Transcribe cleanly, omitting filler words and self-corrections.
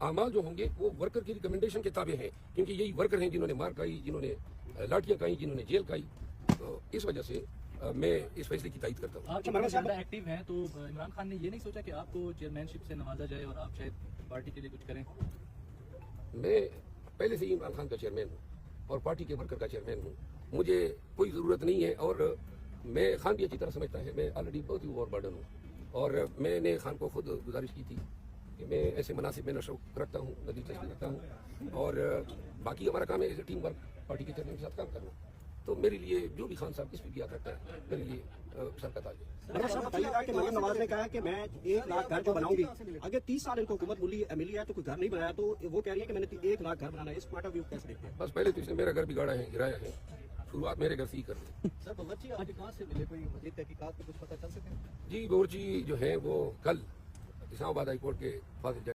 अमाल जो होंगे वो वर्कर की रिकमेंडेशन के ताबे हैं, क्योंकि यही वर्कर हैं जिन्होंने मार खाई, जिन्होंने लाठियां खाई, जिन्होंने जेल खाई। तो इस वजह से मैं इस फैसले की तायद करता हूँ। आप चुनाव ज़्यादा एक्टिव हैं, तो इमरान खान ने ये नहीं सोचा कि आपको चेयरमैनशिप से नवाजा जाए और आप शायद पार्टी के लिए कुछ करें? मैं पहले से ही इमरान खान का चेयरमैन हूँ और पार्टी के वर्कर का चेयरमैन हूँ। मुझे कोई ज़रूरत नहीं है, और मैं खान भी अच्छी तरह समझता है मैं ऑलरेडी बहुत ही ओवरबर्डन हूँ। और मैंने खान को खुद गुजारिश की थी कि मैं ऐसे मनासिब में न शौक रखता हूँ, न दिलचस्पी रखता हूँ, और बाकी हमारा काम है as a team work party के चेयरमैन के साथ काम करना। तो मेरे लिए जो भी खान साहब किस भी किया करता है मेरे लिए सर का ताज है। बताइएगा कि मरियम नवाज ने कहा है कि मैं 1 लाख घर जो बनाऊंगी, अगर 30 साल इनको हुकूमत मिली है तो कोई घर नहीं बनाया, तो वो कह रही है कि मैंने 1 लाख घर बनाना है। इस पॉइंट ऑफ व्यू कैसे देखते हैं? बस पहले तो इसने मेरा घर बिगाड़ा है, गिराया है, शुरुआत मेरे घर से ही कर दी। सर बावर्ची आज कहाँ से मिले, कोई मजीद तहकीकात में कुछ पता चल सके? जी बावर्ची जो है वो कल इस्लामाबाद हाई कोर्ट के फाजिल